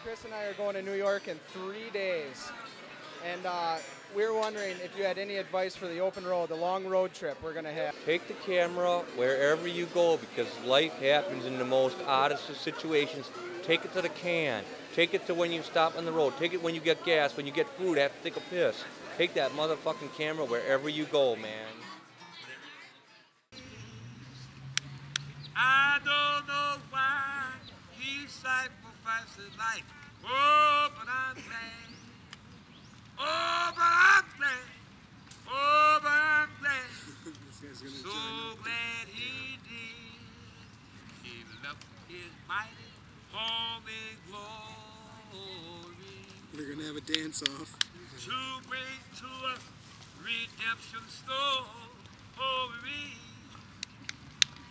Chris and I are going to New York in 3 days, and we were wondering if you had any advice for the open road, the long road trip we're going to have. Take the camera wherever you go because life happens in the most oddest of situations. Take it to the can. Take it to when you stop on the road. Take it when you get gas, when you get food, have to take a piss. Take that motherfucking camera wherever you go, man. I don't know why he sacrificed his life. Oh, but I'm glad. Oh, but I'm glad. Oh, but I'm glad. So glad he did. He left his mighty home in glory. We're gonna have a dance off. To bring to us redemption story.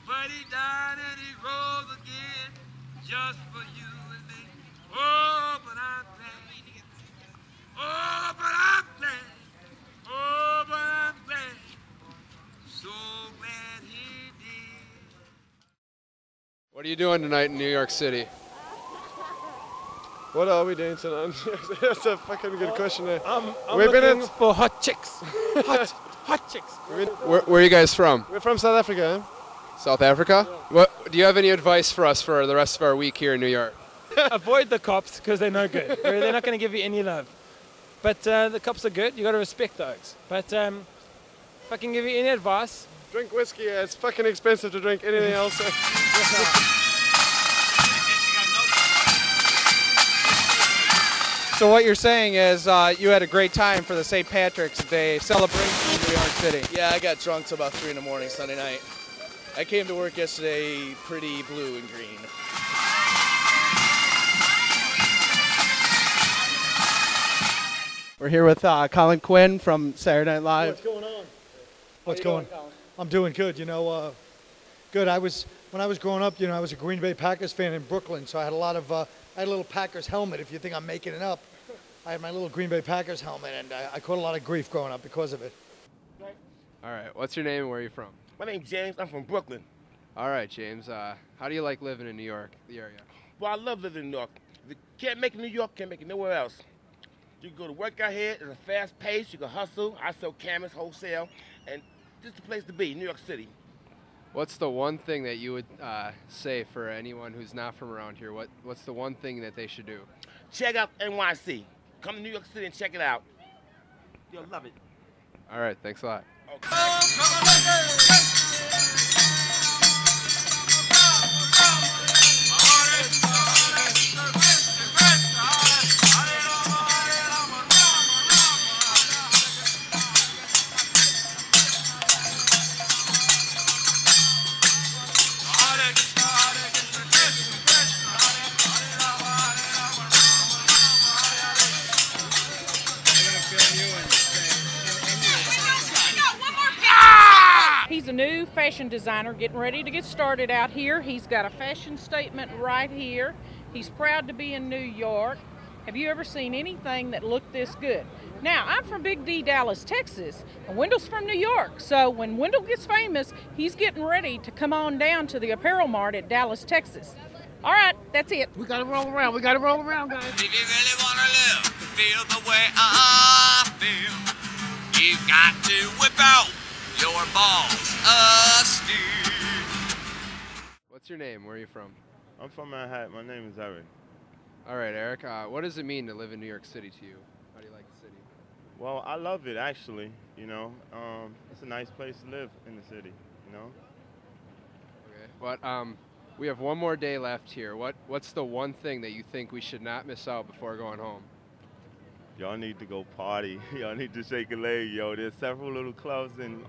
But he died and he rose again just for you and me. Oh, but I'm glad. Oh, but I'm glad. Oh, but I'm glad. So glad he did. What are you doing tonight in New York City? What are we doing tonight? That's a fucking good question. I'm We've looking been for hot chicks. Hot chicks. Where are you guys from? We're from South Africa. South Africa? What do you have any advice for us for the rest of our week here in New York? Avoid the cops because they're no good. They're not going to give you any love. But the cops are good. You got to respect those. But if I can give you any advice, Drink whiskey. It's fucking expensive to drink anything else. So what you're saying is you had a great time for the St. Patrick's Day celebration in New York City. Yeah, I got drunk till about 3 in the morning Sunday night. I came to work yesterday pretty blue and green. We're here with Colin Quinn from Saturday Night Live. What's going on? What's going on? I'm doing good. You know, good. When I was growing up, you know, I was a Green Bay Packers fan in Brooklyn, so I had I had a little Packers helmet. If you think I'm making it up, I had my little Green Bay Packers helmet, and I caught a lot of grief growing up because of it. All right, what's your name and where are you from? My name's James. I'm from Brooklyn. All right, James. How do you like living in New York, the area? Well, I love living in New York. If you can't make it in New York, can't make it nowhere else. You can go to work out here. It's a fast pace. You can hustle. I sell cameras, wholesale, and this is the place to be, New York City. What's the one thing that you would say for anyone who's not from around here? What's the one thing that they should do? Check out NYC. Come to New York City and check it out. You'll love it. All right, thanks a lot. He's a new fashion designer getting ready to get started out here. He's got a fashion statement right here. He's proud to be in New York. Have you ever seen anything that looked this good? Now, I'm from Big D, Dallas, Texas, and Wendell's from New York. So when Wendell gets famous, he's getting ready to come on down to the Apparel Mart at Dallas, Texas. All right, that's it. We got to roll around. We got to roll around, guys. If you really want to live, feel the way I feel, you've got to whip out your balls of steel. What's your name? Where are you from? I'm from Manhattan. My name is Eric. All right, Eric. What does it mean to live in New York City to you? How do you like the city? Well, I love it, actually. You know, it's a nice place to live in the city, you know? Okay. But we have one more day left here. What's the one thing that you think we should not miss out before going home? Y'all need to go party. Y'all need to shake a leg, yo. There's several little clubs and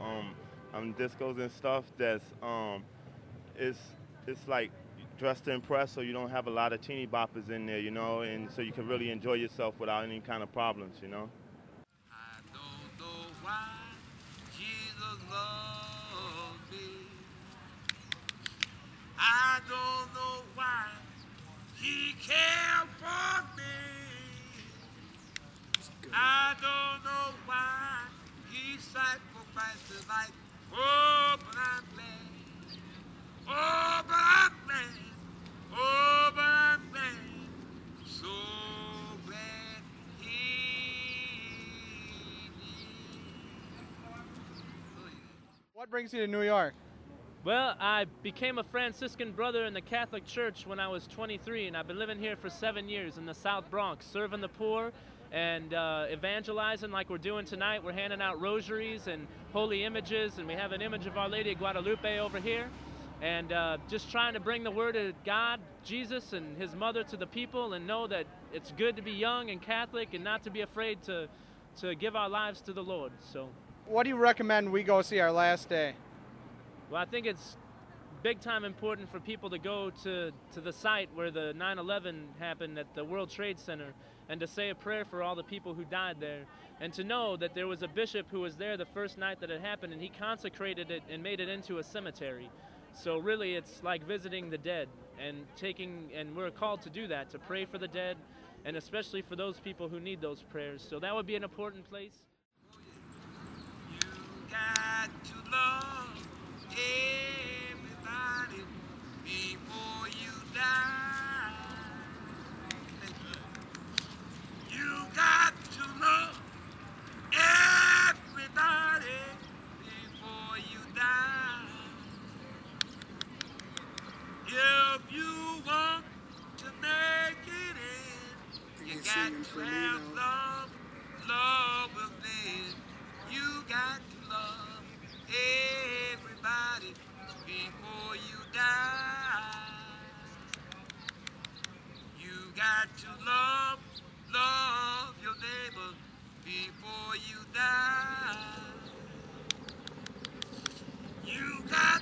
discos and stuff that's it's like dressed to impress, so you don't have a lot of teeny boppers in there, you know, and so you can really enjoy yourself without any kind of problems, you know. I don't know why Jesus loved me. I don't know why he cared for me. I don't know why he sacrificed his life. Oh, but I'm glad. Oh, but I'm glad. Oh, but I'm glad. So What brings you to New York? Well, I became a Franciscan brother in the Catholic Church when I was 23, and I've been living here for 7 years in the South Bronx, serving the poor and evangelizing like we're doing tonight. We're handing out rosaries and holy images, and we have an image of Our Lady of Guadalupe over here. And just trying to bring the word of God, Jesus, and his mother to the people, and know that it's good to be young and Catholic and not to be afraid to give our lives to the Lord. So, what do you recommend we go see our last day? Well, I think it's big time important for people to go to the site where the 9/11 happened at the World Trade Center, and to say a prayer for all the people who died there, and to know that there was a bishop who was there the first night that it happened, and he consecrated it and made it into a cemetery. So really it's like visiting the dead, and we're called to do that, to pray for the dead, and especially for those people who need those prayers. So that would be an important place. You got to love everybody before you die. You got to love everybody before you die. If you want to make it in, you got to have love. Love will live. You got to love everybody before you die. You got to love your neighbor before you die. You got